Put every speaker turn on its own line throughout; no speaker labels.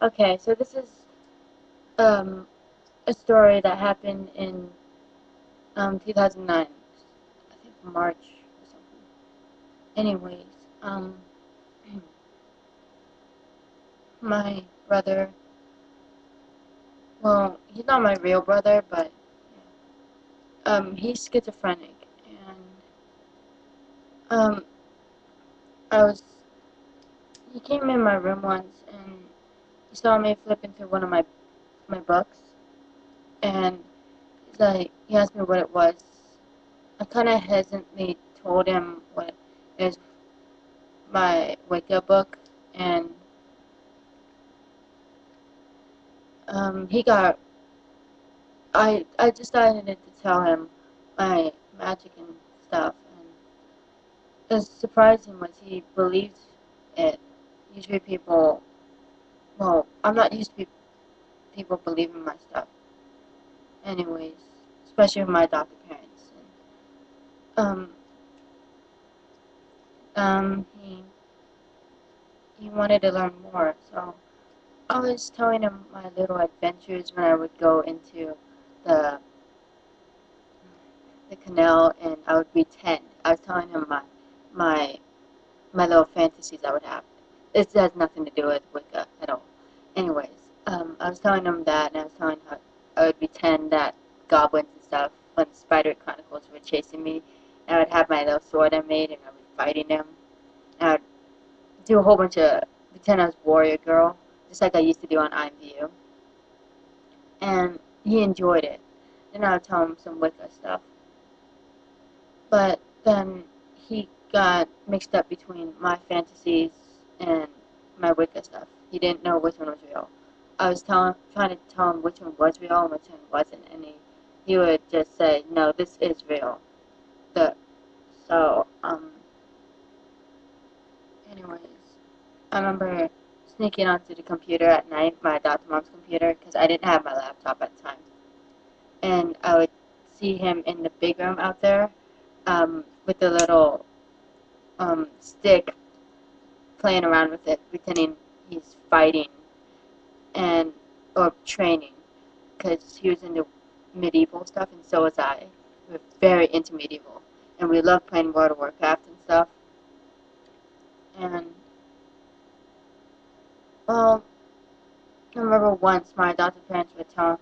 Okay, so this is um, a story that happened in 2009. I think March or something. Anyways, um, my brother, well, he's not my real brother, but he's schizophrenic, and um, I was, he came in my room once, and he saw me flipping through one of my books, and he's like, he asked me what it was. I kind of hesitantly told him what is my Wicca book, and he got. I decided to tell him my magic and stuff, and the surprising was he believed it. Usually people, well, I'm not used to people believing my stuff. Anyways, especially my adopted parents. And, he wanted to learn more, so I was telling him my little adventures when I would go into the the canal and I would pretend. I was telling him my my little fantasies I would have. This has nothing to do with Wicca at all. Anyways, I was telling him that, and I was telling how I would pretend that goblins and stuff when Spider Chronicles were chasing me, and I would have my little sword I made, and I would be fighting them. And I would do a whole bunch of pretend I was Warrior Girl, just like I used to do on IMVU. And he enjoyed it. Then I would tell him some Wicca stuff. But then he got mixed up between my fantasies and my Wicca stuff. He didn't know which one was real. I was trying to tell him which one was real and which one wasn't, and he would just say, "No, this is real." The so anyways, I remember sneaking onto the computer at night, my adopted mom's computer, because I didn't have my laptop at the time, and I would see him in the big room out there, with the little stick playing around with it, pretending he's fighting and or training, because he was into medieval stuff, and so was I. We were very into medieval, and we loved playing World of Warcraft and stuff. And well, I remember once my adopted parents were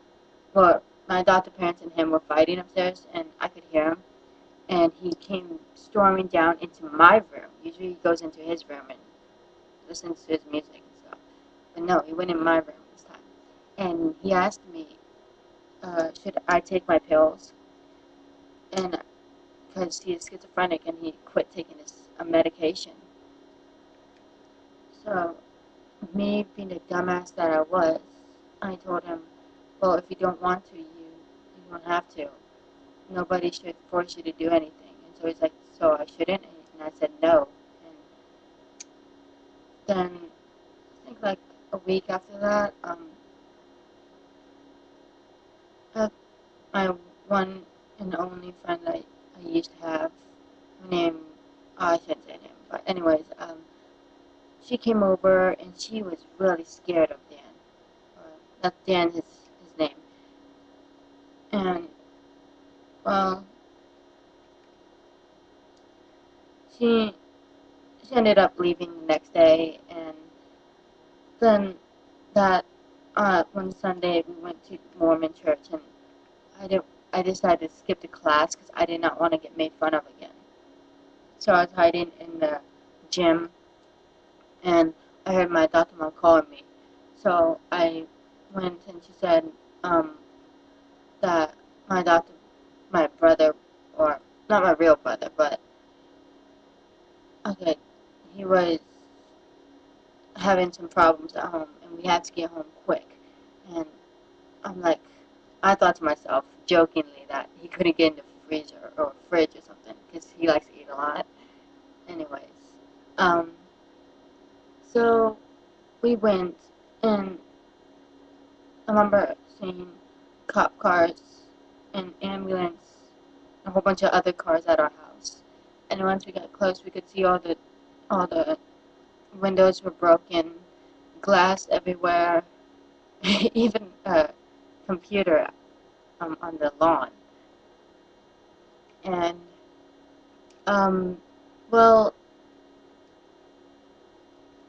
well, my adopted parents and him were fighting upstairs, and I could hear him. And he came storming down into my room. Usually he goes into his room and listens to his music and stuff. But no, he went in my room this time. And he asked me, should I take my pills? And because he is schizophrenic and he quit taking his medication. So, me being the dumbass that I was, I told him, well, if you don't want to, you don't have to. Nobody should force you to do anything. And so he's like, so I shouldn't? And I said no. And then, I think like a week after that, my one and only friend I used to have, her name, I shouldn't say her name, but anyways, she came over and she was really scared of Dan. That's Dan, his name. And, well, she, she ended up leaving the next day, and then that, one Sunday we went to Mormon church, and I did I decided to skip the class because I did not want to get made fun of again. So I was hiding in the gym, and I heard my adopted mom calling me. So I went, and she said that my adopted, my brother, or not my real brother, but okay, he was having some problems at home, and we had to get home quick. And I'm like, I thought to myself, jokingly, that he couldn't get in the freezer or fridge or something because he likes to eat a lot. Anyways, um, so we went, and I remember seeing cop cars, an ambulance, a whole bunch of other cars at our house. And once we got close, we could see all the windows were broken, glass everywhere, even a computer on the lawn. And, um, well,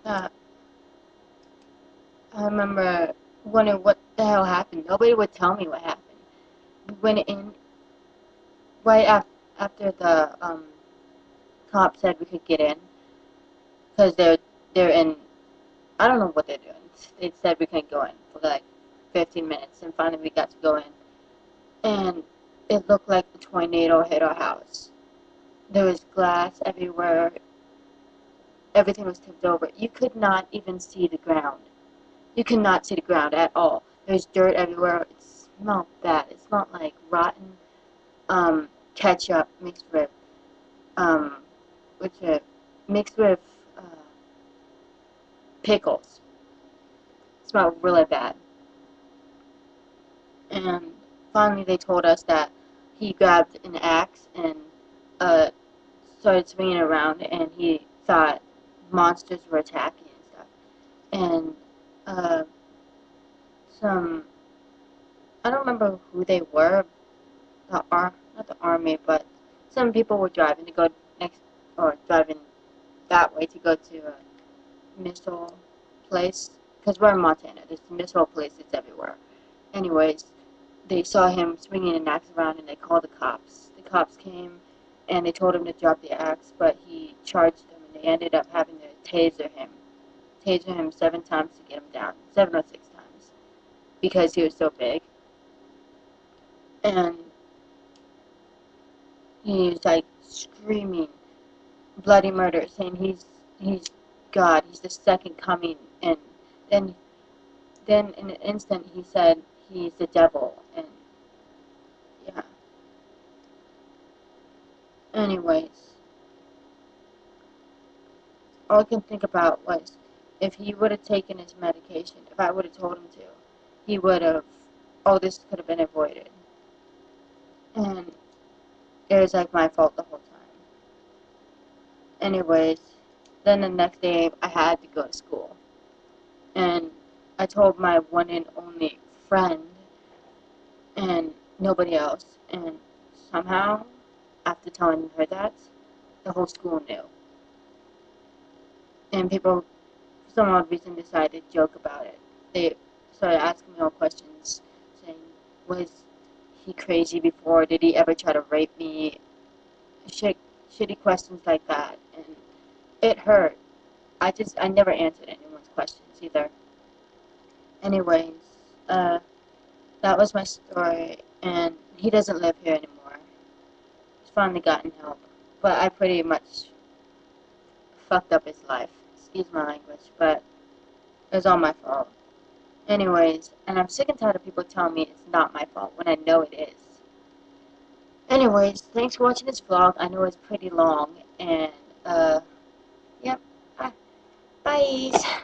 uh, I remember wondering what the hell happened. Nobody would tell me what happened. We went in right after the cop said we could get in, because they're in. I don't know what they're doing. They said we couldn't go in for like 15 minutes, and finally we got to go in. And it looked like the tornado hit our house. There was glass everywhere. Everything was tipped over. You could not even see the ground. You could not see the ground at all. There's dirt everywhere. It smelled bad. It smelled like rotten ketchup mixed with um, mixed with uh, pickles. It smelled really bad. And finally, they told us that he grabbed an axe and uh, started swinging around, and he thought monsters were attacking and stuff. And uh, some I don't remember who they were, not the army, but some people were driving to go next, or driving that way to go to a missile place, because we're in Montana. There's missile places everywhere. Anyways, they saw him swinging an axe around, and they called the cops. The cops came, and they told him to drop the axe, but he charged them, and they ended up having to taser him 7 times to get him down, 7 or 6 times, because he was so big. And he was like screaming bloody murder, saying he's God, he's the second coming, and then then in an instant he said he's the devil, and yeah. Anyways, all I can think about was if he would have taken his medication, if I would have told him to, he would have. All this could have been avoided, and it was like my fault the whole time. Anyways, then the next day I had to go to school. And I told my one and only friend and nobody else. And somehow, after telling her that, the whole school knew. And people, for some odd reason, decided to joke about it. They started asking me all questions, saying, was he crazy before? Did he ever try to rape me? Shitty questions like that. And it hurt. I never answered anyone's questions either. Anyways, that was my story, and he doesn't live here anymore. He's finally gotten help, but I pretty much fucked up his life. Excuse my language, but it was all my fault. Anyways, and I'm sick and tired of people telling me it's not my fault when I know it is. Anyways, thanks for watching this vlog. I know it's pretty long, and, yep, bye.